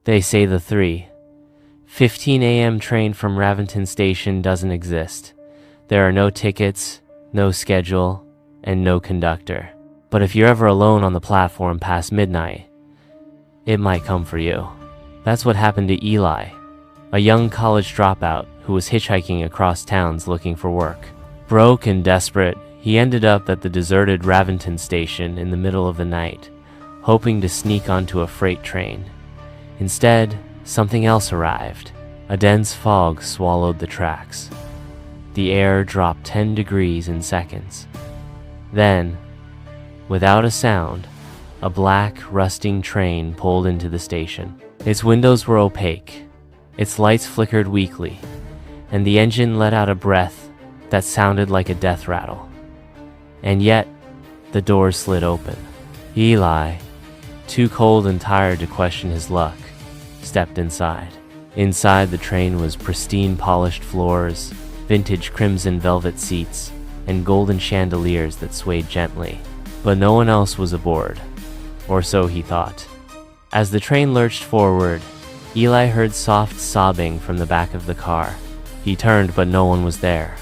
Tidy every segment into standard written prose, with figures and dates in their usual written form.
They say the 3:15 a.m. train from Raventon Station doesn't exist. There are no tickets, no schedule, and no conductor. But if you're ever alone on the platform past midnight, it might come for you. That's what happened to Eli, a young college dropout who was hitchhiking across towns looking for work. Broke and desperate, he ended up at the deserted Raventon Station in the middle of the night, hoping to sneak onto a freight train. Instead, something else arrived. A dense fog swallowed the tracks. The air dropped 10 degrees in seconds. Then, without a sound, a black, rusting train pulled into the station. Its windows were opaque, its lights flickered weakly, and the engine let out a breath that sounded like a death rattle. And yet, the doors slid open. Eli, too cold and tired to question his luck, stepped inside. Inside, the train was pristine polished floors, vintage crimson velvet seats, and golden chandeliers that swayed gently. But no one else was aboard, or so he thought. As the train lurched forward, Eli heard soft sobbing from the back of the car. He turned, but no one was there.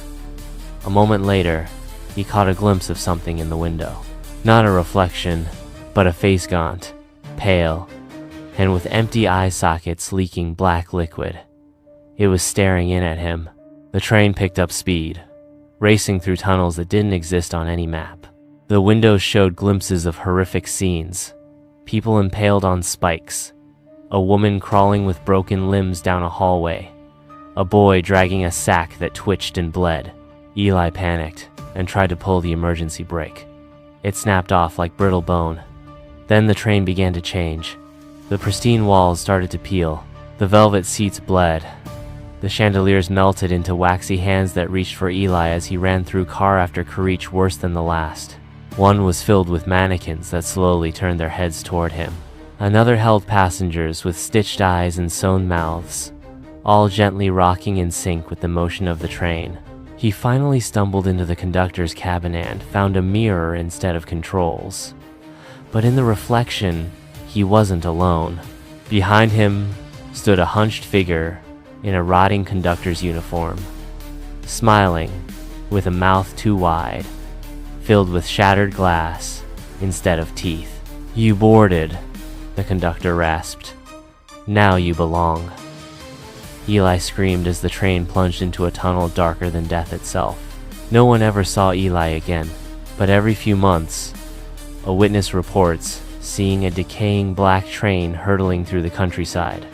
A moment later, he caught a glimpse of something in the window. Not a reflection, but a face gaunt, pale, and with empty eye sockets leaking black liquid. It was staring in at him. The train picked up speed, racing through tunnels that didn't exist on any map. The windows showed glimpses of horrific scenes. People impaled on spikes, a woman crawling with broken limbs down a hallway, a boy dragging a sack that twitched and bled. Eli panicked and tried to pull the emergency brake. It snapped off like brittle bone. Then the train began to change. The pristine walls started to peel. The velvet seats bled. The chandeliers melted into waxy hands that reached for Eli as he ran through car after car worse than the last. One was filled with mannequins that slowly turned their heads toward him. Another held passengers with stitched eyes and sewn mouths, all gently rocking in sync with the motion of the train. He finally stumbled into the conductor's cabin and found a mirror instead of controls. But in the reflection, he wasn't alone. Behind him stood a hunched figure in a rotting conductor's uniform, smiling with a mouth too wide, filled with shattered glass instead of teeth. "You boarded," the conductor rasped. "Now you belong." Eli screamed as the train plunged into a tunnel darker than death itself. No one ever saw Eli again, but every few months, a witness reports seeing a decaying black train hurtling through the countryside,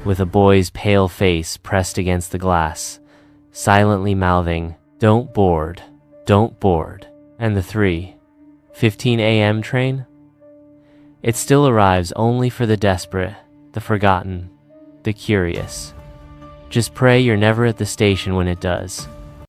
with a boy's pale face pressed against the glass, silently mouthing, "Don't board, don't board." And the 3:15 a.m. train? It still arrives only for the desperate, the forgotten, the curious. Just pray you're never at the station when it does.